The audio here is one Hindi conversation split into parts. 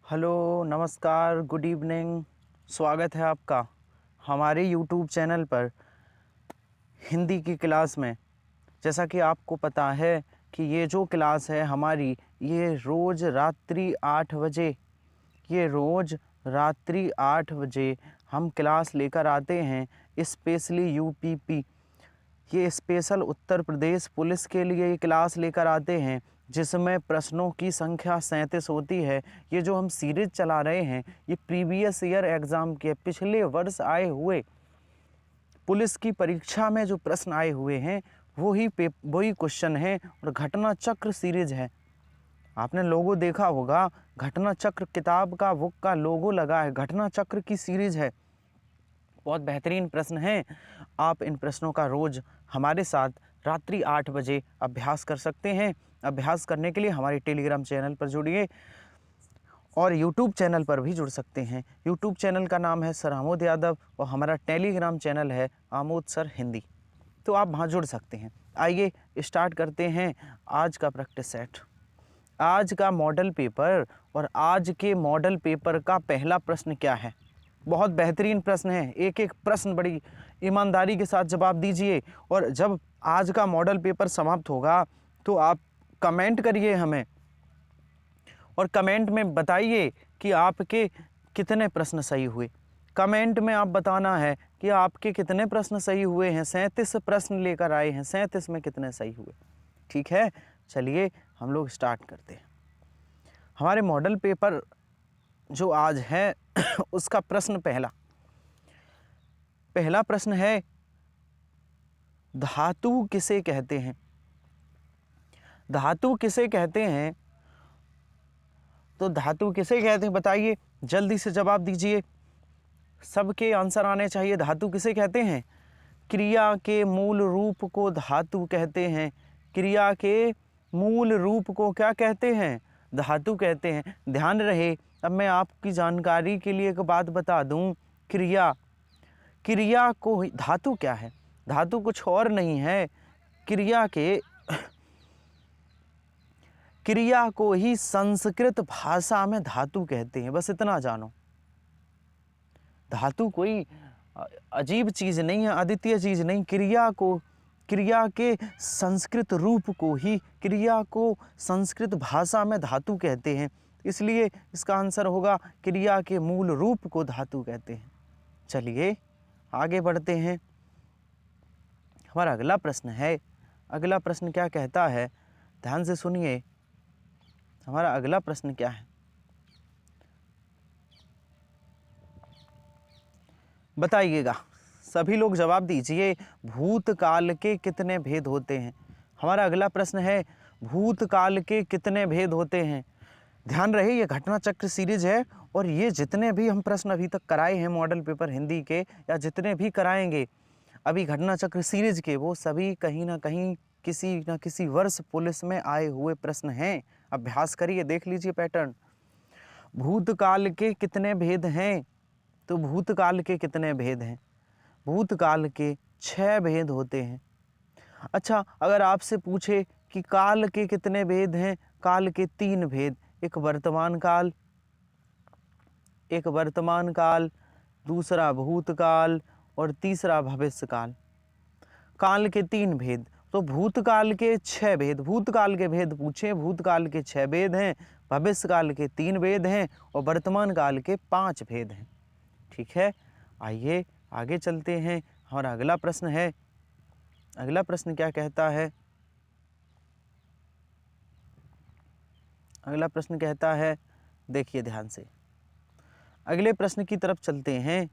हेलो, नमस्कार, गुड इवनिंग। स्वागत है आपका हमारे यूट्यूब चैनल पर हिंदी की क्लास में। जैसा कि आपको पता है कि ये जो क्लास है हमारी, ये रोज़ रात्रि 8 बजे हम क्लास लेकर आते हैं। स्पेशली यूपीपी, ये स्पेशल उत्तर प्रदेश पुलिस के लिए ये क्लास लेकर आते हैं, जिसमें प्रश्नों की संख्या 37 होती है। ये जो हम सीरीज चला रहे हैं, ये प्रीवियस ईयर एग्ज़ाम के पिछले वर्ष आए हुए पुलिस की परीक्षा में जो प्रश्न आए हुए हैं वही क्वेश्चन है और घटना चक्र सीरीज है। आपने लोगो देखा होगा, घटना चक्र किताब का बुक का लोगो लगा है, घटना चक्र की सीरीज है। बहुत बेहतरीन प्रश्न हैं। आप इन प्रश्नों का रोज़ हमारे साथ रात्रि 8 बजे अभ्यास कर सकते हैं। अभ्यास करने के लिए हमारे टेलीग्राम चैनल पर जुड़िए और यूट्यूब चैनल पर भी जुड़ सकते हैं। यूट्यूब चैनल का नाम है सर आमोद यादव और हमारा टेलीग्राम चैनल है आमोद सर हिंदी, तो आप वहाँ जुड़ सकते हैं। आइए स्टार्ट करते हैं आज का प्रैक्टिस सेट। आज का मॉडल पेपर और आज के मॉडल पेपर का पहला प्रश्न क्या है? बहुत बेहतरीन प्रश्न है। एक एक प्रश्न बड़ी ईमानदारी के साथ जवाब दीजिए और जब आज का मॉडल पेपर समाप्त होगा तो आप कमेंट करिए हमें और कमेंट में बताइए कि आपके कितने प्रश्न सही हुए। कमेंट में आप बताना है कि आपके कितने प्रश्न सही हुए हैं। 37 प्रश्न लेकर आए हैं, 37 में कितने सही हुए। ठीक है, चलिए हम लोग स्टार्ट करते हैं। हमारे मॉडल पेपर जो आज है उसका प्रश्न पहला प्रश्न है, धातु किसे कहते हैं? धातु किसे कहते हैं? तो धातु किसे कहते हैं बताइए, जल्दी से जवाब दीजिए। सबके आंसर आने चाहिए। धातु किसे कहते हैं? क्रिया के मूल रूप को धातु कहते हैं। क्रिया के मूल रूप को क्या कहते हैं? धातु कहते हैं। ध्यान रहे, अब मैं आपकी जानकारी के लिए एक बात बता दूं। क्रिया को धातु क्या है? धातु कुछ और नहीं है, क्रिया को ही संस्कृत भाषा में धातु कहते हैं। बस इतना जानो। धातु कोई अजीब चीज नहीं है, अद्वितीय चीज नहीं। क्रिया के संस्कृत रूप को ही, क्रिया को संस्कृत भाषा में धातु कहते हैं। इसलिए इसका आंसर होगा क्रिया के मूल रूप को धातु कहते हैं। चलिए आगे बढ़ते हैं। हमारा अगला प्रश्न है। अगला प्रश्न क्या कहता है? ध्यान से सुनिए। हमारा अगला प्रश्न क्या है बताइएगा। सभी लोग जवाब दीजिए। भूतकाल के कितने भेद होते हैं? हमारा अगला प्रश्न है, भूतकाल के कितने भेद होते हैं? ध्यान रहे, ये घटना चक्र सीरीज है और ये जितने भी हम प्रश्न अभी तक कराए हैं मॉडल पेपर हिंदी के, या जितने भी कराएंगे अभी घटना चक्र सीरीज के, वो सभी कहीं ना कहीं किसी न किसी वर्ष पुलिस में आए हुए प्रश्न हैं। अभ्यास करिए, देख लीजिए पैटर्न। भूतकाल के कितने भेद हैं? तो भूतकाल के कितने भेद हैं? भूतकाल के 6 भेद होते हैं। अच्छा, अगर आपसे पूछे कि काल के कितने भेद हैं? काल के 3 भेद, एक वर्तमान काल, दूसरा भूतकाल और तीसरा भविष्यकाल। काल के 3 भेद, तो भूतकाल के 6 भेद। भूतकाल के भेद पूछे, भूतकाल के 6 भेद हैं, भविष्यकाल के 3 भेद हैं और वर्तमान काल के 5 भेद हैं। ठीक है, आइए आगे चलते हैं। हमारा अगला प्रश्न है। अगला प्रश्न क्या कहता है? अगला प्रश्न कहता है, देखिए ध्यान से, अगले प्रश्न की तरफ चलते हैं।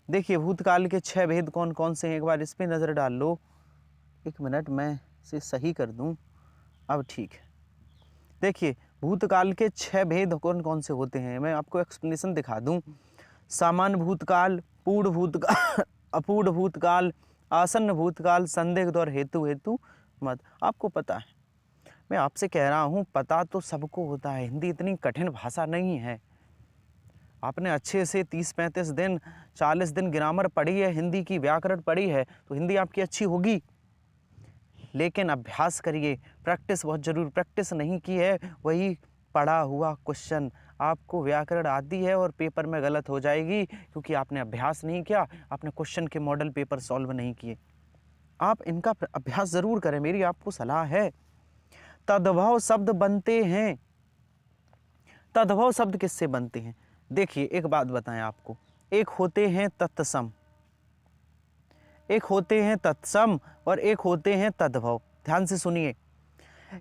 देखिए भूतकाल के 6 भेद कौन कौन से हैं, एक बार इस पे नज़र डाल लो। 1 मिनट मैं इसे सही कर दूं। अब ठीक है। देखिए भूतकाल के 6 भेद कौन कौन से होते हैं, मैं आपको एक्सप्लेनेशन दिखा दूं। सामान्य भूतकाल, पूर्ण भूतकाल, अपूर्ण भूतकाल, आसन्न भूतकाल, संदिग्ध और हेतु मत। आपको पता है, मैं आपसे कह रहा हूँ, पता तो सबको होता है। हिंदी इतनी कठिन भाषा नहीं है। आपने अच्छे से 30-35 दिन 40 दिन ग्रामर पढ़ी है, हिंदी की व्याकरण पढ़ी है, तो हिंदी आपकी अच्छी होगी। लेकिन अभ्यास करिए, प्रैक्टिस बहुत जरूरी। प्रैक्टिस नहीं की है, वही पढ़ा हुआ क्वेश्चन आपको व्याकरण आती है और पेपर में गलत हो जाएगी क्योंकि आपने अभ्यास नहीं किया, आपने क्वेश्चन के मॉडल पेपर सॉल्व नहीं किए। आप इनका अभ्यास ज़रूर करें, मेरी आपको सलाह है। तद्भव शब्द बनते हैं। तद्भव शब्द किससे बनते हैं? देखिए एक बात बताएं आपको, एक होते हैं तत्सम, एक होते हैं तत्सम और एक होते हैं तद्भव। ध्यान से सुनिए,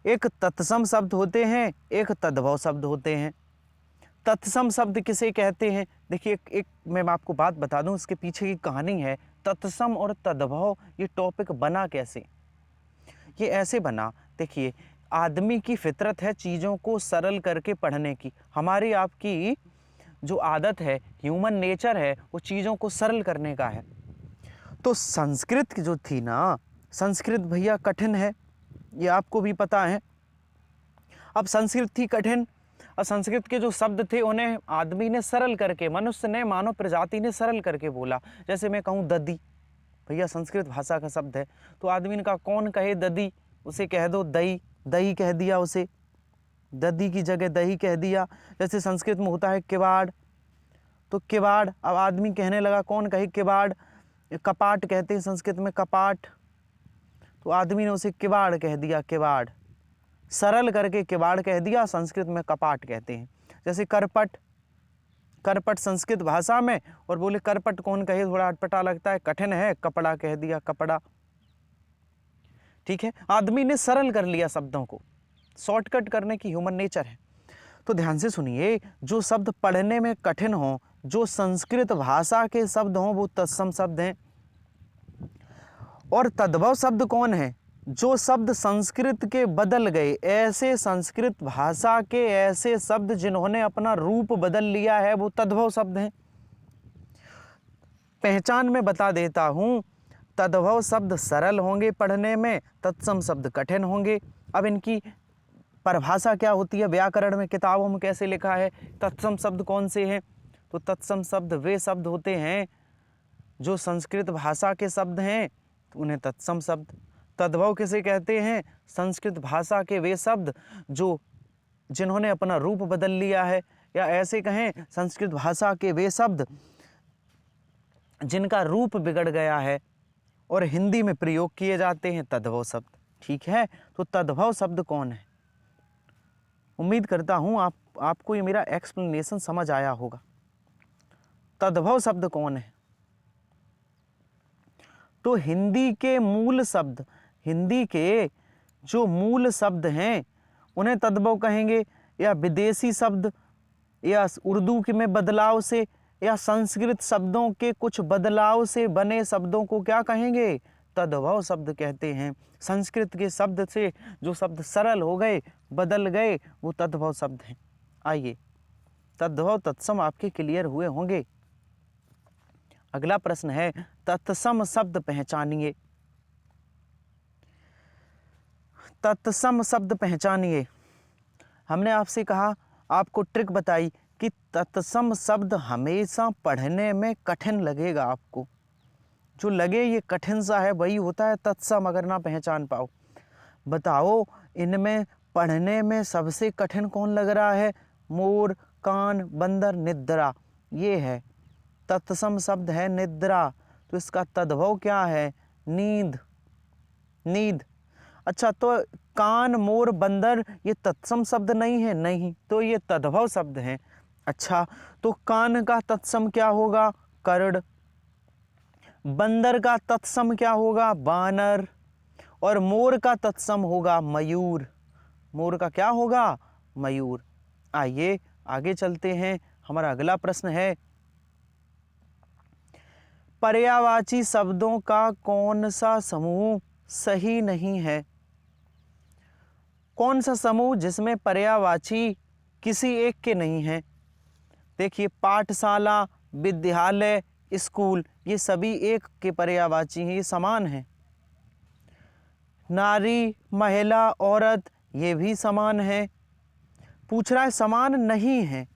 एक तत्सम शब्द होते हैं, एक तद्भव शब्द होते हैं। तत्सम शब्द किसे कहते हैं? देखिए एक मैं आपको बात बता दूं, इसके पीछे की कहानी है। तत्सम और तद्भव ये टॉपिक बना कैसे? ये ऐसे बना, देखिए आदमी की फितरत है चीज़ों को सरल करके पढ़ने की। हमारी आपकी जो आदत है, ह्यूमन नेचर है, वो चीज़ों को सरल करने का है। तो संस्कृत जो थी ना, संस्कृत भैया कठिन है, ये आपको भी पता है। अब संस्कृत थी कठिन और संस्कृत के जो शब्द थे उन्हें आदमी ने सरल करके, मनुष्य ने, मानव प्रजाति ने सरल करके बोला। जैसे मैं कहूँ ददी, भैया संस्कृत भाषा का शब्द है, तो आदमी ने कहा कौन कहे ददी, उसे कह दो दही, दही कह दिया उसे, ददी की जगह दही कह दिया। जैसे संस्कृत में होता है किवाड़, तो किवाड़, अब आदमी कहने लगा कौन कहे किवाड़, कपाट कहते हैं संस्कृत में कपाट, तो आदमी ने उसे किवाड़ कह दिया, किवाड़ सरल करके किवाड़ कह दिया, संस्कृत में कपाट कहते हैं। जैसे करपट, करपट संस्कृत भाषा में, और बोले करपट कौन कहे, थोड़ा अटपटा लगता है, कठिन है, कपड़ा कह दिया, कपड़ा। ठीक है, आदमी ने सरल कर लिया शब्दों को, शॉर्टकट करने की ह्यूमन नेचर है। तो ध्यान से सुनिए, जो शब्द पढ़ने में कठिन हो, जो संस्कृत भाषा के शब्द हों, वो तत्सम शब्द हैं। और तद्भव शब्द कौन है? जो शब्द संस्कृत के बदल गए, ऐसे संस्कृत भाषा के ऐसे शब्द जिन्होंने अपना रूप बदल लिया है, वो तद्भव शब्द हैं। पहचान में बता देता हूं, तद्भव शब्द सरल होंगे पढ़ने में, तत्सम शब्द कठिन होंगे। अब इनकी परिभाषा क्या होती है व्याकरण में, किताबों में कैसे लिखा है? तत्सम शब्द कौन से हैं? तो तत्सम शब्द वे शब्द होते हैं जो संस्कृत भाषा के शब्द हैं, तो उन्हें तत्सम शब्द। तद्भव किसे कहते हैं? संस्कृत भाषा के वे शब्द जो जिन्होंने अपना रूप बदल लिया है, या ऐसे कहें संस्कृत भाषा के वे शब्द जिनका रूप बिगड़ गया है और हिंदी में प्रयोग किए जाते हैं, तद्भव शब्द। ठीक है, तो तद्भव शब्द कौन है? उम्मीद करता हूं आपको ये मेरा एक्सप्लेनेशन समझ आया होगा। तद्भव शब्द कौन है? तो हिंदी के मूल शब्द, हिंदी के जो मूल शब्द हैं उन्हें तद्भव कहेंगे, या विदेशी शब्द, या उर्दू के में बदलाव से, या संस्कृत शब्दों के कुछ बदलाव से बने शब्दों को क्या कहेंगे? तद्भव शब्द कहते हैं। संस्कृत के शब्द से जो शब्द सरल हो गए, बदल गए, वो तद्भव शब्द हैं। आइए, तद्भव तत्सम आपके क्लियर हुए होंगे। अगला प्रश्न है, तत्सम शब्द पहचानिए। तत्सम शब्द पहचानिए। हमने आपसे कहा, आपको ट्रिक बताई कि तत्सम शब्द हमेशा पढ़ने में कठिन लगेगा। आपको जो लगे ये कठिन सा है, वही होता है तत्सम, अगर ना पहचान पाओ। बताओ इनमें पढ़ने में सबसे कठिन कौन लग रहा है? मोर, कान, बंदर, निद्रा, ये है तत्सम शब्द है निद्रा। तो इसका तद्भव क्या है? नींद, नींद। अच्छा, तो कान, मोर, बंदर ये तत्सम शब्द नहीं है? नहीं, तो ये तद्भव शब्द हैं। अच्छा, तो कान का तत्सम क्या होगा? कर्ण। बंदर का तत्सम क्या होगा? बानर। और मोर का तत्सम होगा मयूर। मोर का क्या होगा? मयूर। आइए आगे चलते हैं। हमारा अगला प्रश्न है, पर्यायवाची शब्दों का कौन सा समूह सही नहीं है? कौन सा समूह जिसमें पर्यायवाची किसी एक के नहीं है? देखिए, पाठशाला, विद्यालय, स्कूल, ये सभी एक के पर्यायवाची हैं, ये समान हैं। नारी, महिला, औरत, ये भी समान है। पूछ रहा है समान नहीं है।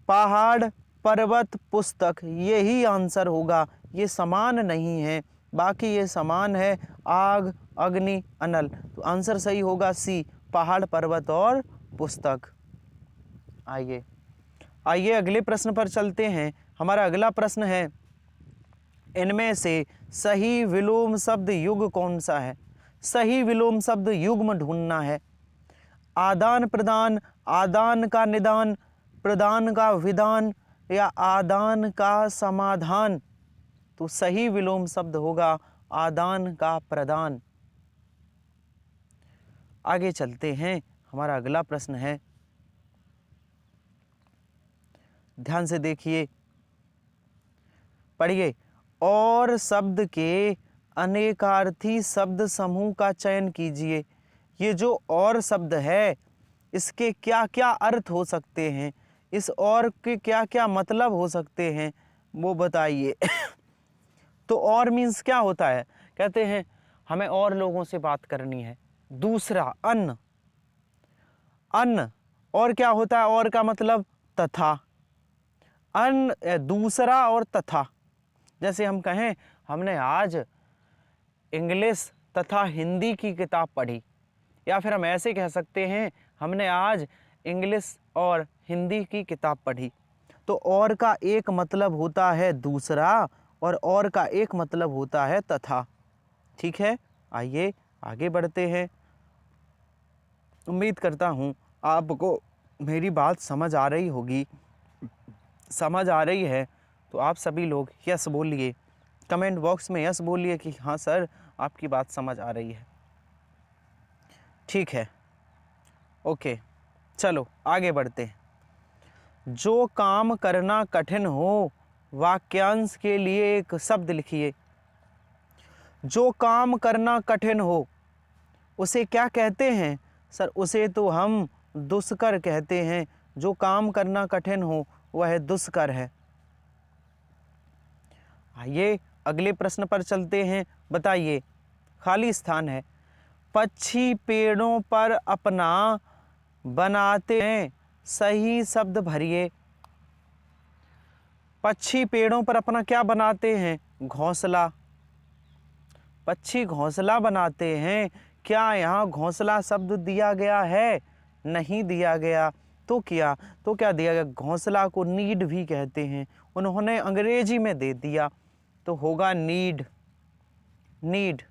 पहाड़, पर्वत, पुस्तक, यही आंसर होगा। ये समान नहीं है, बाकी ये समान है। आग, अग्नि, अनल, तो आंसर सही होगा सी, पहाड़, पर्वत और पुस्तक। आइए आइए अगले प्रश्न पर चलते हैं। हमारा अगला प्रश्न है, इनमें से सही विलोम शब्द युग कौन सा है? सही विलोम शब्द युग्म ढूंढना है। आदान प्रदान, आदान का निदान, प्रदान का विधान या आदान का समाधान। तो सही विलोम शब्द होगा आदान का प्रदान। आगे चलते हैं। हमारा अगला प्रश्न है, ध्यान से देखिए, पढ़िए। और शब्द के अनेकार्थी शब्द समूह का चयन कीजिए। ये जो और शब्द है इसके क्या क्या अर्थ हो सकते हैं, इस और के क्या क्या मतलब हो सकते हैं वो बताइए। तो और मीन्स क्या होता है? कहते हैं हमें और लोगों से बात करनी है। दूसरा अन्न, अन्न। और क्या होता है और का मतलब? तथा। अन्न, दूसरा और तथा। जैसे हम कहें हमने आज इंग्लिश तथा हिंदी की किताब पढ़ी, या फिर हम ऐसे कह सकते हैं हमने आज इंग्लिश और हिंदी की किताब पढ़ी। तो और का एक मतलब होता है दूसरा और का एक मतलब होता है तथा। ठीक है, आइए आगे बढ़ते हैं। उम्मीद करता हूँ आपको मेरी बात समझ आ रही होगी। समझ आ रही है तो आप सभी लोग यस बोलिए, कमेंट बॉक्स में यस बोलिए कि हाँ सर आपकी बात समझ आ रही है। ठीक है, ओके, चलो आगे बढ़ते हैं। जो काम करना कठिन हो, वाक्यांश के लिए एक शब्द लिखिए। जो काम करना कठिन हो उसे क्या कहते हैं? सर उसे तो हम दुष्कर कहते हैं। जो काम करना कठिन हो वह दुष्कर है। आइए अगले प्रश्न पर चलते हैं। बताइए, खाली स्थान है। पक्षी पेड़ों पर अपना बनाते हैं, सही शब्द भरिए। पक्षी पेड़ों पर अपना क्या बनाते हैं? घोंसला। पक्षी घोंसला बनाते हैं। क्या यहाँ घोंसला शब्द दिया गया है? नहीं दिया गया। तो क्या दिया गया? घोंसला को नीड भी कहते हैं, उन्होंने अंग्रेजी में दे दिया तो होगा नीड, नीड।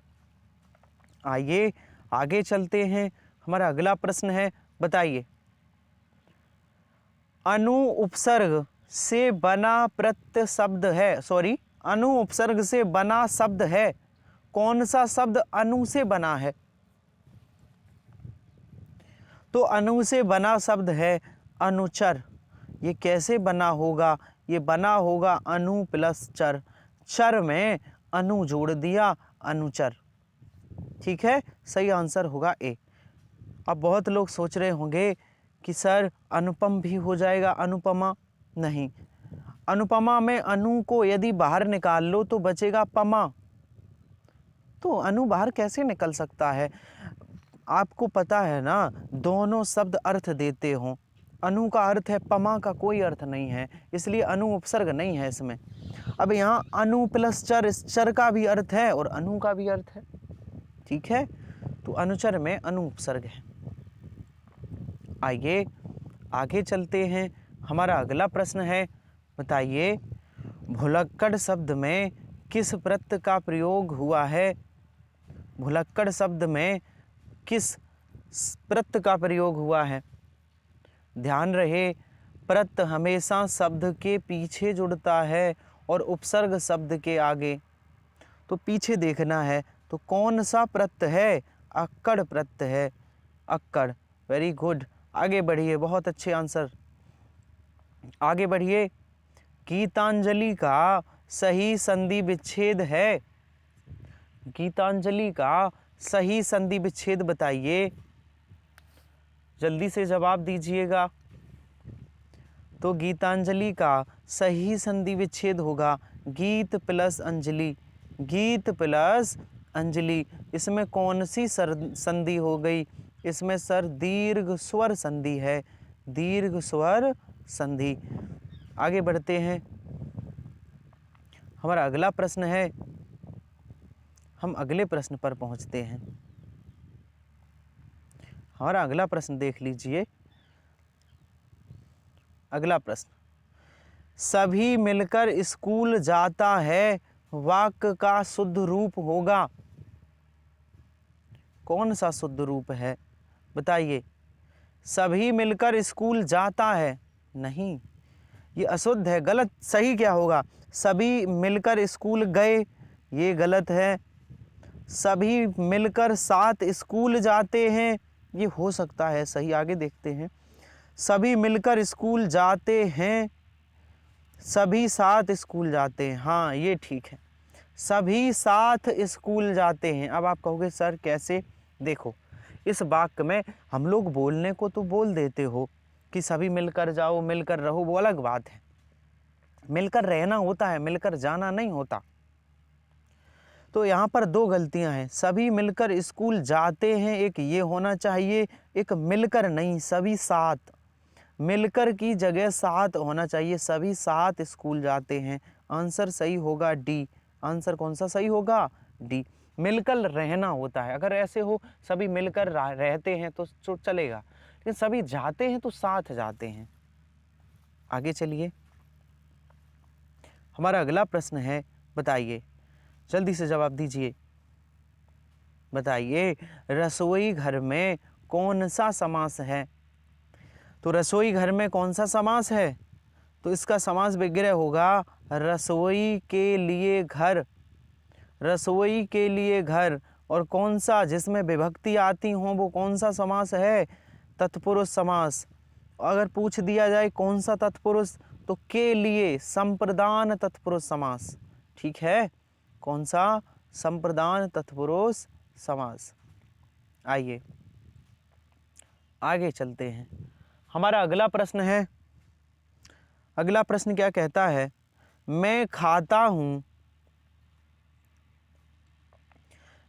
आइए आगे चलते हैं। हमारा अगला प्रश्न है, बताइए। अनु उपसर्ग से बना प्रत्यय शब्द है, सॉरी, अनु उपसर्ग से बना शब्द है। कौन सा शब्द अनु से बना है? तो अनु से बना शब्द है अनुचर। ये कैसे बना होगा? ये बना होगा अनु प्लस चर, चर में अनु जोड़ दिया, अनुचर। ठीक है, सही आंसर होगा ए। अब बहुत लोग सोच रहे होंगे कि सर अनुपम भी हो जाएगा, अनुपमा। नहीं, अनुपमा में अनु को यदि बाहर निकाल लो तो बचेगा पमा। तो अनु बाहर कैसे निकल सकता है? आपको पता है ना, दोनों शब्द अर्थ देते हों। अनु का अर्थ है, पमा का कोई अर्थ नहीं है, इसलिए अनु उपसर्ग नहीं है इसमें। अब यहाँ अनु प्लस चर, इस चर का भी अर्थ है और अनु का भी अर्थ है। ठीक है, तो अनुचर में अनु उपसर्ग है। आइए आगे चलते हैं। हमारा अगला प्रश्न है, बताइए। भुलक्कड़ शब्द में किस प्रत्यय का प्रयोग हुआ है? भुलक्कड़ शब्द में किस प्रत्यय का प्रयोग हुआ है? ध्यान रहे, प्रत्यय हमेशा शब्द के पीछे जुड़ता है और उपसर्ग शब्द के आगे। तो पीछे देखना है, तो कौन सा प्रत्यय है? अक्कड़ प्रत्यय है, अक्कड़। वेरी गुड, आगे बढ़िए, बहुत अच्छे आंसर। आगे बढ़िए। गीतांजलि का सही संधि विच्छेद है। गीतांजलि का सही संधि विच्छेद बताइए, जल्दी से जवाब दीजिएगा। तो गीतांजलि का सही संधि विच्छेद होगा गीत प्लस अंजलि, गीत प्लस अंजलि। इसमें कौन सी संधि हो गई? इसमें सर दीर्घ स्वर संधि है, दीर्घ स्वर संधि। आगे बढ़ते हैं। हमारा अगला प्रश्न है, हम अगले प्रश्न पर पहुंचते हैं। हमारा अगला प्रश्न देख लीजिए। अगला प्रश्न, सभी मिलकर स्कूल जाता है वाक्य का शुद्ध रूप होगा। कौन सा शुद्ध रूप है बताइए। सभी मिलकर स्कूल जाता है, नहीं, ये अशुद्ध है, गलत। सही क्या होगा, सभी मिलकर स्कूल गए, ये गलत है। सभी मिलकर साथ स्कूल जाते हैं, ये हो सकता है सही। आगे देखते हैं, सभी मिलकर स्कूल जाते हैं, सभी साथ स्कूल जाते हैं, हाँ ये ठीक है। सभी साथ स्कूल जाते हैं। अब आप कहोगे सर कैसे, देखो इस वाक्य में हम लोग बोलने को तो बोल देते हो कि सभी मिलकर जाओ, मिलकर रहो, वो अलग बात है। मिलकर रहना होता है, मिलकर जाना नहीं होता। तो यहाँ पर दो गलतियाँ हैं। सभी मिलकर स्कूल जाते हैं, एक ये होना चाहिए, एक मिलकर नहीं, सभी साथ। मिलकर की जगह साथ होना चाहिए, सभी साथ स्कूल जाते हैं। आंसर सही होगा डी। आंसर कौन सा सही होगा, डी। मिलकर रहना होता है, अगर ऐसे हो सभी मिलकर रहते हैं तो चलेगा, लेकिन सभी जाते हैं तो साथ जाते हैं। आगे चलिए, हमारा अगला प्रश्न है, बताइए, जल्दी से जवाब दीजिए। बताइए, रसोई घर में कौन सा समास है। तो रसोई घर में कौन सा समास है, तो इसका समास विग्रह होगा रसोई के लिए घर। रसोई के लिए घर। और कौन सा जिसमें विभक्ति आती हो वो कौन सा समास है, तत्पुरुष समास। अगर पूछ दिया जाए कौन सा तत्पुरुष, तो के लिए, संप्रदान तत्पुरुष समास। ठीक है, कौन सा, संप्रदान तत्पुरुष समास। आइए आगे चलते हैं, हमारा अगला प्रश्न है। अगला प्रश्न क्या कहता है, मैं खाता हूँ,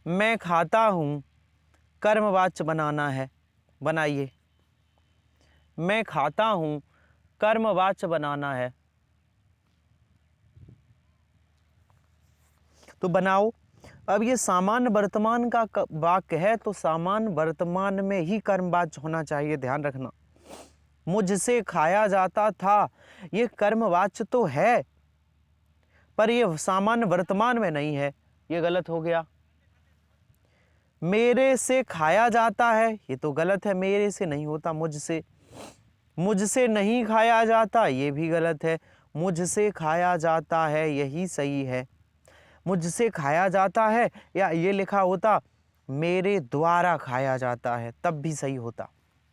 मैं खाता हूँ, कर्मवाच्य बनाना है, बनाइए। मैं खाता हूँ, कर्मवाच्य बनाना है, तो बनाओ। अब ये सामान्य वर्तमान का वाक्य है, तो सामान्य वर्तमान में ही कर्मवाच्य होना चाहिए, ध्यान रखना। मुझसे खाया जाता था, ये कर्मवाच्य तो है पर ये सामान्य वर्तमान में नहीं है, ये गलत हो गया। मेरे से खाया जाता है, ये तो गलत है, मेरे से नहीं होता, मुझसे। मुझसे नहीं खाया जाता, ये भी गलत है, मुझसे खाया जाता है, यही सही है। मुझसे खाया जाता है, या ये लिखा होता मेरे द्वारा खाया जाता है, तब भी सही होता।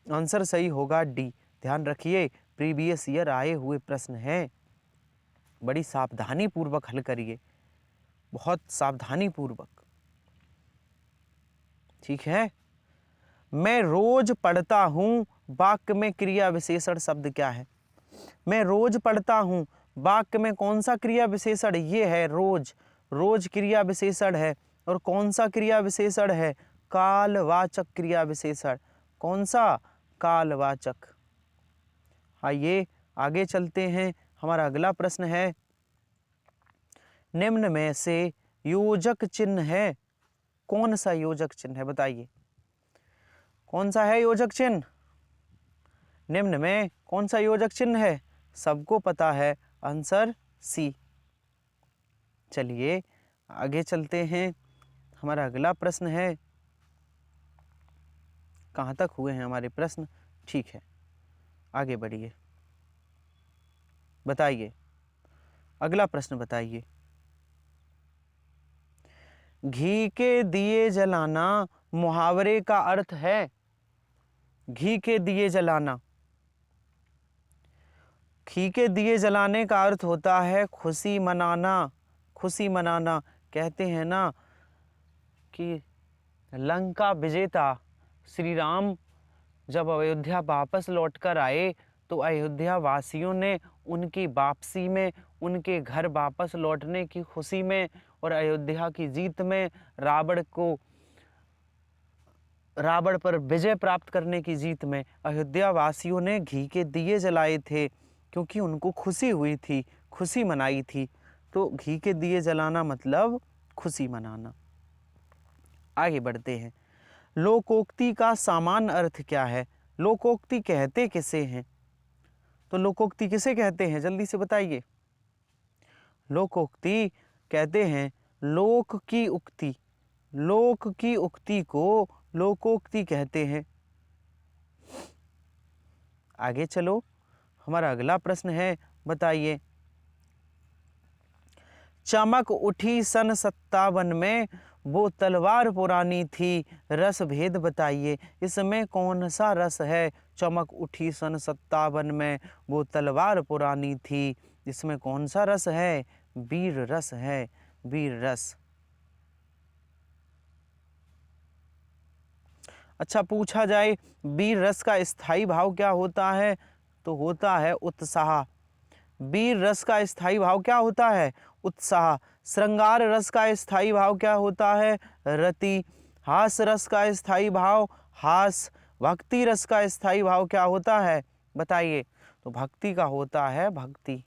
आंसर सही होगा डी। ध्यान रखिए, प्रीवियस ईयर आए हुए प्रश्न हैं, बड़ी सावधानी पूर्वक हल करिए, बहुत सावधानी पूर्वक, ठीक है। मैं रोज पढ़ता हूँ, वाक्य में क्रिया विशेषण शब्द क्या है। मैं रोज पढ़ता हूँ, वाक्य में कौन सा क्रिया विशेषण, ये है रोज। रोज क्रिया विशेषण है, और कौन सा क्रिया विशेषण है, कालवाचक क्रिया विशेषण। कौन सा, कालवाचक। आइए आगे चलते हैं, हमारा अगला प्रश्न है, निम्न में से योजक चिन्ह है, कौन सा योजक चिन्ह है बताइए। कौन सा है योजक चिन्ह, निम्न में कौन सा योजक चिन्ह है, सबको पता है, आंसर सी। चलिए आगे चलते हैं, हमारा अगला प्रश्न है, कहाँ तक हुए हैं हमारे प्रश्न, ठीक है आगे बढ़िए, बताइए अगला प्रश्न बताइए। घी के दिए जलाना मुहावरे का अर्थ है। घी के दिए जलाना, घी के दिए जलाने का अर्थ होता है खुशी मनाना। खुशी मनाना, कहते हैं ना कि लंका विजेता श्री राम जब अयोध्या वापस लौटकर आए, तो अयोध्या वासियों ने उनकी वापसी में, उनके घर वापस लौटने की खुशी में और अयोध्या की जीत में, रावण पर विजय प्राप्त करने की जीत में अयोध्या वासियों ने घी के दिए जलाए थे, क्योंकि उनको खुशी हुई थी, खुशी मनाई थी। तो घी के दिए जलाना मतलब खुशी मनाना। आगे बढ़ते हैं, लोकोक्ति का सामान्य अर्थ क्या है। लोकोक्ति कहते किसे हैं, तो लोकोक्ति किसे कहते हैं, जल्दी से बताइए। लोकोक्ति कहते हैं लोक की उक्ति, लोक की उक्ति को लोकोक्ति कहते हैं। आगे चलो, हमारा अगला प्रश्न है, बताइए। चमक उठी सन 57 में, वो तलवार पुरानी थी, रस भेद बताइए। इसमें कौन सा रस है? चमक उठी सन 57 में, वो तलवार पुरानी थी, इसमें कौन सा रस है? वीर रस है, वीर रस। अच्छा, पूछा जाए वीर रस का स्थायी भाव क्या होता है, तो होता है उत्साह। वीर रस का स्थायी भाव क्या होता है? उत्साह। श्रृंगार रस का स्थायी भाव क्या होता है? रति। हास रस का स्थायी भाव हास। भक्ति रस का स्थायी भाव क्या होता है, बताइए। तो भक्ति का होता है भक्ति।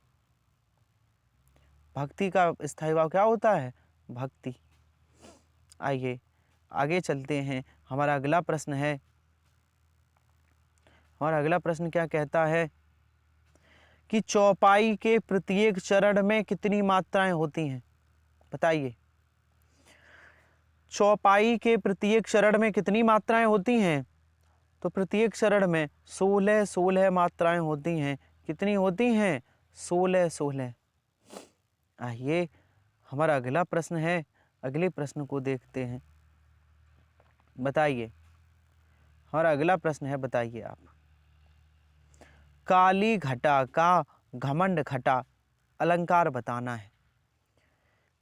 भक्ति का स्थायी भाव क्या होता है? भक्ति। आइए आगे चलते हैं, हमारा अगला प्रश्न है। हमारा अगला प्रश्न क्या कहता है कि चौपाई के प्रत्येक चरण में कितनी मात्राएं होती हैं, बताइए। चौपाई के प्रत्येक चरण में कितनी मात्राएं होती हैं? तो प्रत्येक चरण में 16 मात्राएं होती हैं। कितनी होती हैं? 16। आइए हमारा अगला प्रश्न है, अगले प्रश्न को देखते हैं, बताइए। हमारा अगला प्रश्न है, बताइए आप। काली घटा का घमंड घटा अलंकार बताना है।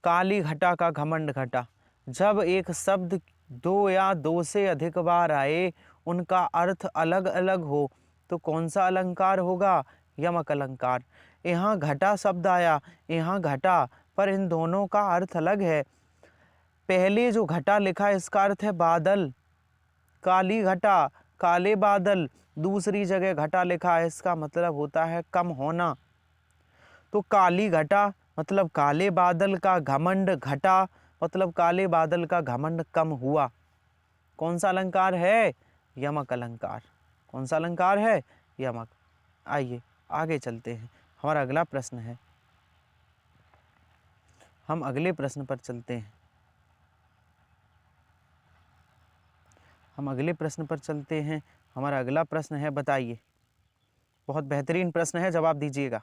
काली घटा का घमंड घटा, जब एक शब्द 2 या 2 से अधिक बार आए, उनका अर्थ अलग अलग हो, तो कौन सा अलंकार होगा? यमक अलंकार। यहाँ घटा शब्द आया, यहाँ घटा, पर इन दोनों का अर्थ अलग है। पहले जो घटा लिखा है इसका अर्थ है बादल, काली घटा, काले बादल। दूसरी जगह घटा लिखा है, इसका मतलब होता है कम होना। तो काली घटा मतलब काले बादल का घमंड घटा मतलब काले बादल का घमंड कम हुआ। कौन सा अलंकार है? यमक अलंकार। कौन सा अलंकार है? यमक। आइए आगे चलते हैं, हमारा अगला प्रश्न है। हम अगले प्रश्न पर चलते हैं। हम अगले प्रश्न पर चलते हैं, हमारा अगला प्रश्न है, बताइए। बहुत बेहतरीन प्रश्न है, जवाब दीजिएगा।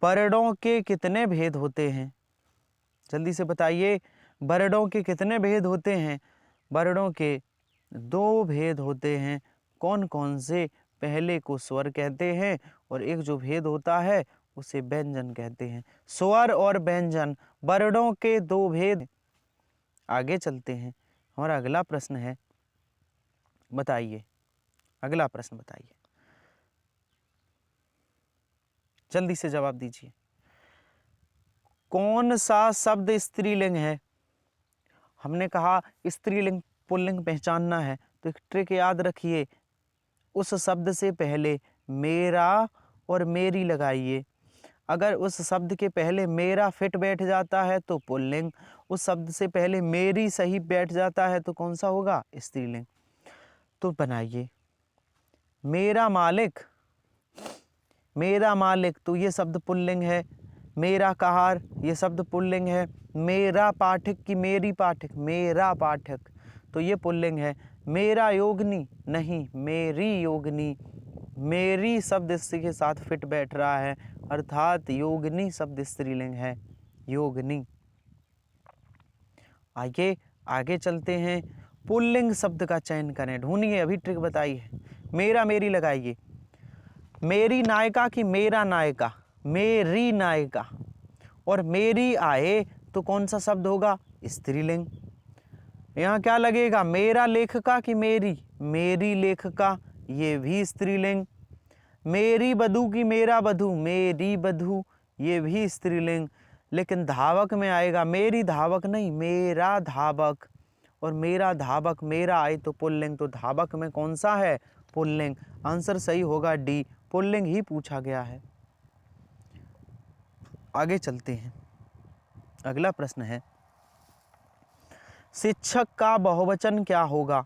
वर्णों के कितने भेद होते हैं? जल्दी से बताइए, वर्णों के कितने भेद होते हैं? वर्णों के 2 भेद होते हैं। कौन कौन से? पहले को स्वर कहते हैं और एक जो भेद होता है उसे व्यंजन कहते हैं। स्वर और व्यंजन, वर्णों के 2 भेद। आगे चलते हैं, हमारा अगला प्रश्न है, बताइए। अगला प्रश्न बताइए, जल्दी से जवाब दीजिए। कौन सा शब्द स्त्रीलिंग है? हमने कहा स्त्रीलिंग पुल्लिंग पहचानना है, तो एक ट्रिक याद रखिए। उस शब्द से पहले मेरा और मेरी लगाइए। अगर उस शब्द के पहले मेरा फिट बैठ जाता है तो पुल्लिंग, उस शब्द से पहले मेरी सही बैठ जाता है तो कौन सा होगा? स्त्रीलिंग। तो बनाइए, मेरा मालिक, मेरा मालिक, तो ये शब्द पुल्लिंग है। मेरा कहार, ये शब्द पुल्लिंग है। मेरा पाठक की मेरी पाठक, मेरा पाठक, तो ये पुल्लिंग है। मेरा योगिनी, नहीं मेरी योगिनी। मेरी शब्द इसके साथ फिट बैठ रहा है, अर्थात योगिनी शब्द स्त्रीलिंग है, योगिनी। आइए आगे चलते हैं, पुल्लिंग शब्द का चयन करें, ढूंढिए, अभी ट्रिक बताई है। मेरा मेरी लगाइए। मेरी नायिका की मेरा नायिका, मेरी नायिका, और मेरी आए तो कौन सा शब्द होगा? स्त्रीलिंग। यहाँ क्या लगेगा? मेरा लेखिका की मेरी, मेरी लेखिका, ये भी स्त्रीलिंग। मेरी बधू की मेरा बधू, मेरी बधू, ये भी स्त्रीलिंग। लेकिन धावक में आएगा मेरी धावक नहीं, मेरा धावक, और मेरा धावक मेरा आए तो पुल्लिंग। तो धावक में कौन सा है? पुल्लिंग। आंसर सही होगा डी, पुल्लिंग ही पूछा गया है। आगे चलते हैं, अगला प्रश्न है, शिक्षक का बहुवचन क्या होगा?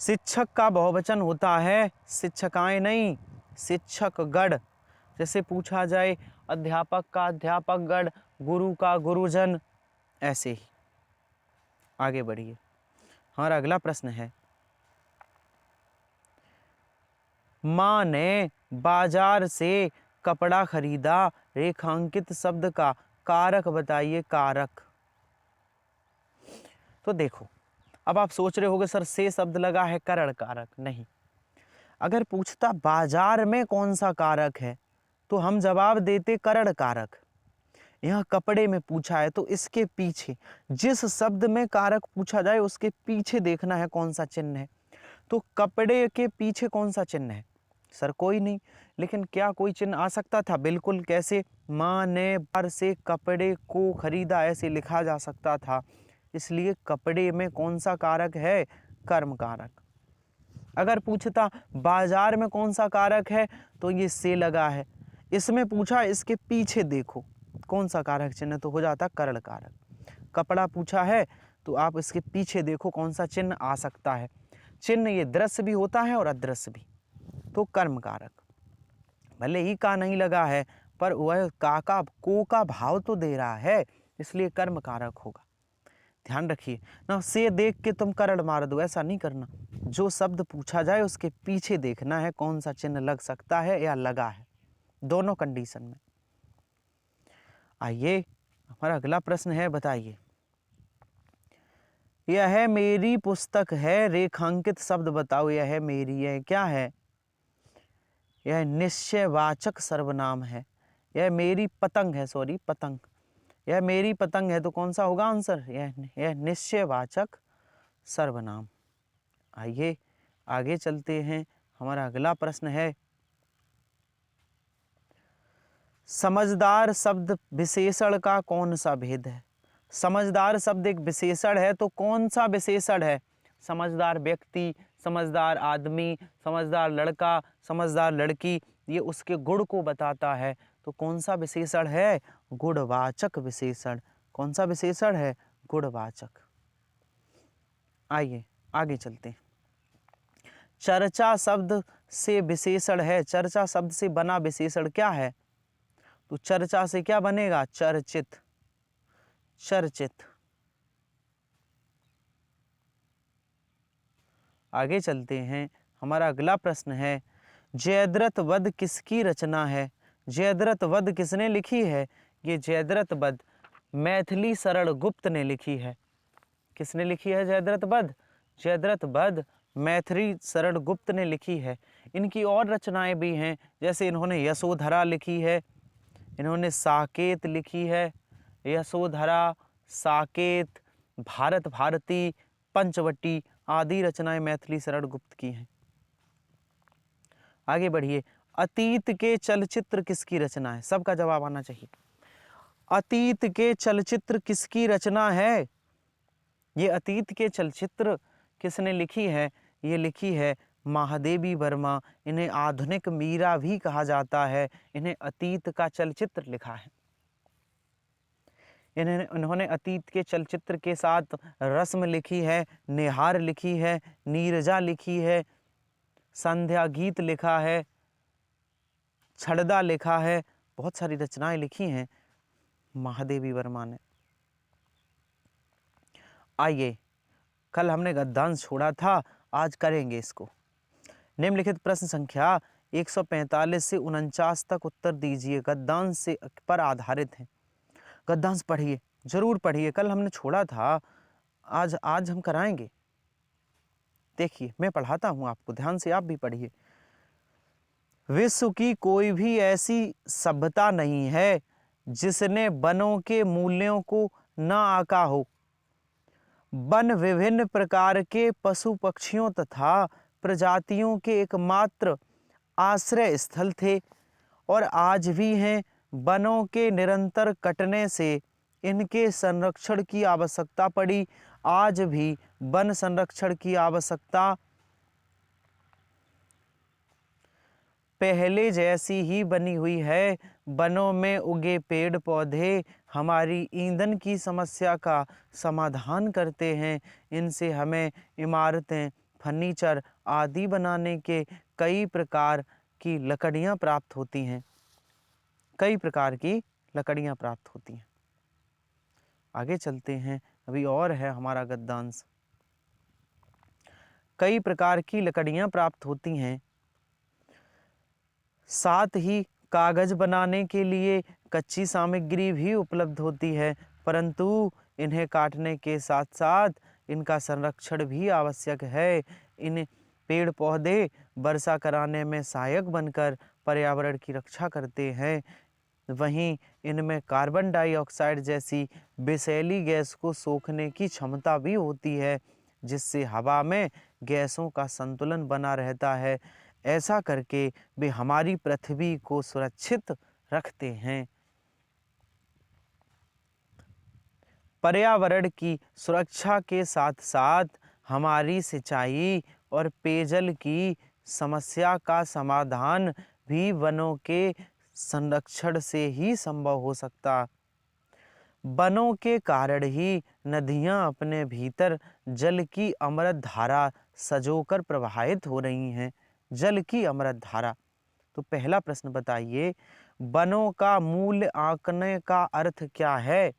शिक्षक का बहुवचन होता है शिक्षकाएं नहीं, शिक्षकगण। जैसे पूछा जाए अध्यापक का अध्यापकगण, गुरु का गुरुजन, ऐसे ही। आगे बढ़िए, हमारा अगला प्रश्न है, माँ ने बाजार से कपड़ा खरीदा, रेखांकित शब्द का कारक बताइए। कारक, तो देखो, अब आप सोच रहे होगे सर से शब्द लगा है करण कारक, नहीं। अगर पूछता बाजार में कौन सा कारक है तो हम जवाब देते करण कारक। यहाँ कपड़े में पूछा है तो इसके पीछे जिस शब्द में कारक पूछा जाए उसके पीछे देखना है कौन सा चिन्ह है। तो कपड़े के पीछे कौन सा चिन्ह है सर? कोई नहीं, लेकिन क्या कोई चिन्ह आ सकता था? बिल्कुल। कैसे? माँ ने बाजार से कपड़े को खरीदा, ऐसे लिखा जा सकता था। इसलिए कपड़े में कौन सा कारक है? कर्म कारक। अगर पूछता बाजार में कौन सा कारक है तो ये से लगा है। इसमें पूछा इसके पीछे देखो कौन सा कारक चिन्ह, तो हो जाता करण कारक। कपड़ा पूछा है तो आप इसके पीछे देखो कौन सा चिन्ह आ सकता है। चिन्ह ये दृश्य भी होता है और अदृश्य भी, तो कर्म कारक। भले ही का नहीं लगा है पर वह का को का भाव तो दे रहा है, इसलिए कर्म कारक होगा। ध्यान रखिए ना, से देख के तुम करण मार दो, ऐसा नहीं करना। जो शब्द पूछा जाए उसके पीछे देखना है कौन सा चिन्ह लग सकता है या लगा है, दोनों कंडीशन में। आइए हमारा अगला प्रश्न है, बताइए, यह मेरी पुस्तक है, रेखांकित शब्द बताओ। यह मेरी, यह क्या है? यह निश्चयवाचक सर्वनाम है। यह मेरी पतंग है, सॉरी पतंग, यह मेरी पतंग है, तो कौन सा होगा आंसर? यह निश्चयवाचक सर्वनाम। आइए आगे चलते हैं, हमारा अगला प्रश्न है, समझदार शब्द विशेषण का कौन सा भेद है? समझदार शब्द एक विशेषण है, तो कौन सा विशेषण है? समझदार व्यक्ति, समझदार आदमी, समझदार लड़का, समझदार लड़की, ये उसके गुण को बताता है। तो कौन सा विशेषण है? गुणवाचक विशेषण। कौन सा विशेषण है? गुणवाचक। आइए आगे चलते हैं, चर्चा शब्द से विशेषण है, चर्चा शब्द से बना विशेषण क्या है? तो चर्चा से क्या बनेगा? चर्चित, चर्चित। आगे चलते हैं, हमारा अगला प्रश्न है, जयद्रथ वध किसकी रचना है? जयद्रथ वध किसने लिखी है? ये जयद्रथ वध मैथिली शरण गुप्त ने लिखी है। किसने लिखी है जयद्रथ वध? जयद्रथ वध मैथिली शरण गुप्त ने लिखी है। इनकी और रचनाएं भी हैं, जैसे इन्होंने यशोधरा लिखी है, इन्होंने साकेत लिखी है, यशोधरा, साकेत, भारत भारती, पंचवटी आदि रचनाएं मैथिली शरण गुप्त की हैं। आगे बढ़िए, अतीत के चलचित्र किसकी रचना है? सबका जवाब आना चाहिए। अतीत के चलचित्र किसकी रचना है? ये अतीत के चलचित्र किसने लिखी है? ये लिखी है महादेवी वर्मा। इन्हें आधुनिक मीरा भी कहा जाता है। इन्हें अतीत का चलचित्र लिखा है। इन्होंने अतीत के चलचित्र के साथ रस्म लिखी है, निहार लिखी है, नीरजा लिखी है, संध्या गीत लिखा है, छड़दा लिखा है, बहुत सारी रचनाएं लिखी हैं महादेवी वर्मा ने। आइए, कल हमने गद्यांश छोड़ा था, आज करेंगे इसको। निम्नलिखित प्रश्न संख्या 145 से 49 तक उत्तर दीजिए, गद्यांश से पर आधारित है। गद्यांश पढ़िए, जरूर पढ़िए, कल हमने छोड़ा था, आज हम कराएंगे। देखिए मैं पढ़ाता हूँ आपको, ध्यान से आप भी पढ़िए। विश्व की कोई भी ऐसी सभ्यता नहीं है जिसने वनों के मूल्यों को न आंका हो। वन विभिन्न प्रकार के पशु पक्षियों तथा प्रजातियों के एकमात्र आश्रय स्थल थे और आज भी हैं। वनों के निरंतर कटने से इनके संरक्षण की आवश्यकता पड़ी। आज भी वन संरक्षण की आवश्यकता पहले जैसी ही बनी हुई है। वनों में उगे पेड़ पौधे हमारी ईंधन की समस्या का समाधान करते हैं। इनसे हमें इमारतें, फर्नीचर आदि बनाने के कई प्रकार की लकड़ियाँ प्राप्त होती हैं। कई प्रकार की लकड़ियाँ प्राप्त होती हैं। आगे चलते हैं, अभी और है हमारा गद्यांश। कई प्रकार की लकड़ियाँ प्राप्त होती हैं, साथ ही कागज बनाने के लिए कच्ची सामग्री भी उपलब्ध होती है, परंतु इन्हें काटने के साथ साथ इनका संरक्षण भी आवश्यक है। इन पेड़ पौधे वर्षा कराने में सहायक बनकर पर्यावरण की रक्षा करते हैं। वहीं इनमें कार्बन डाइऑक्साइड जैसी विषैली गैस को सोखने की क्षमता भी होती है, जिससे हवा में गैसों का संतुलन बना रहता है। ऐसा करके वे हमारी पृथ्वी को सुरक्षित रखते हैं। पर्यावरण की सुरक्षा के साथ साथ हमारी सिंचाई और पेयजल की समस्या का समाधान भी वनों के संरक्षण से ही संभव हो सकता। वनों के कारण ही नदियां अपने भीतर जल की अमृत धारा सजोकर प्रवाहित हो रही हैं। जल की अमृत धारा। तो पहला प्रश्न बताइए, वनों का मूल्य आंकने का अर्थ क्या है?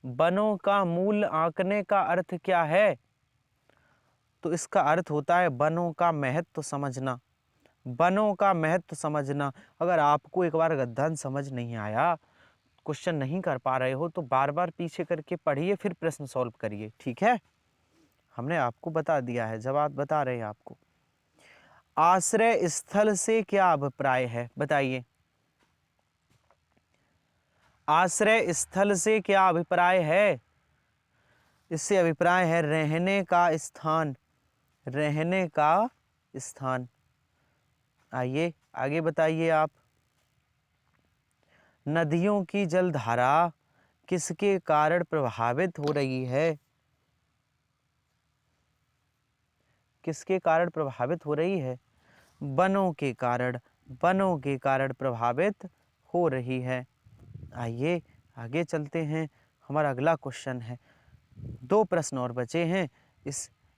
वनों का मूल्य आंकने का अर्थ क्या है? तो इसका अर्थ होता है वनों का महत्व समझना। वनों का महत्व समझना। अगर आपको एक बार गद्यांश समझ नहीं आया, क्वेश्चन नहीं कर पा रहे हो, तो बार बार पीछे करके पढ़िए, फिर प्रश्न सॉल्व करिए, ठीक है? हमने आपको बता दिया है, जवाब बता रहे हैं आपको। आश्रय स्थल से क्या अभिप्राय है, बताइए। आश्रय स्थल से क्या अभिप्राय है? इससे अभिप्राय है रहने का स्थान। रहने का स्थान। आइए आगे बताइए आप। नदियों की जलधारा किसके कारण प्रभावित हो रही है? किसके कारण प्रभावित हो रही है? वनों के कारण। वनों के कारण प्रभावित हो रही है। आइए आगे चलते हैं, हमारा अगला क्वेश्चन है। दो प्रश्न और बचे हैं,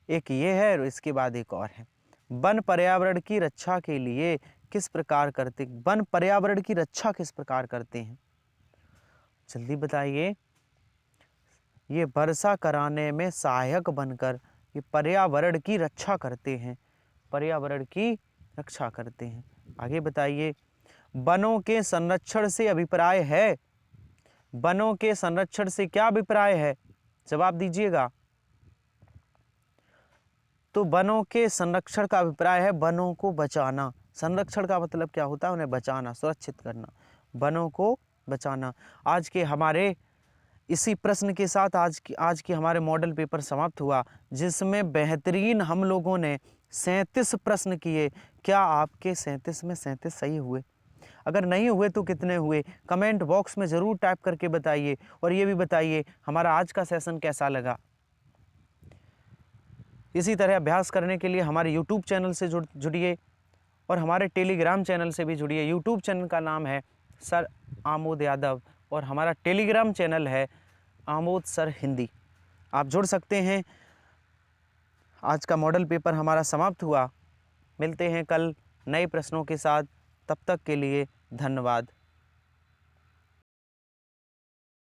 एक ये है और इसके बाद एक और है। वन पर्यावरण की रक्षा के लिए किस प्रकार करते वन पर्यावरण की रक्षा किस प्रकार करते हैं? जल्दी बताइए। ये वर्षा कराने में सहायक बनकर ये पर्यावरण की रक्षा करते हैं। पर्यावरण की रक्षा करते हैं। आगे बताइए। वनों के संरक्षण से अभिप्राय है। वनों के संरक्षण से क्या अभिप्राय है? जवाब दीजिएगा। तो वनों के संरक्षण का अभिप्राय है वनों को बचाना। संरक्षण का मतलब क्या होता है? उन्हें बचाना, सुरक्षित करना, वनों को बचाना। आज के हमारे इसी प्रश्न के साथ आज के हमारे मॉडल पेपर समाप्त हुआ, जिसमें बेहतरीन हम लोगों ने 37 प्रश्न किए। क्या आपके 37 में 37 सही हुए? अगर नहीं हुए तो कितने हुए? कमेंट बॉक्स में ज़रूर टाइप करके बताइए। और ये भी बताइए हमारा आज का सेशन कैसा लगा। इसी तरह अभ्यास करने के लिए हमारे यूट्यूब चैनल से जुड़िए और हमारे टेलीग्राम चैनल से भी जुड़िए। यूट्यूब चैनल का नाम है सर आमोद यादव और हमारा टेलीग्राम चैनल है आमोद सर हिंदी। आप जुड़ सकते हैं। आज का मॉडल पेपर हमारा समाप्त हुआ। मिलते हैं कल नए प्रश्नों के साथ। तब तक के लिए धन्यवाद।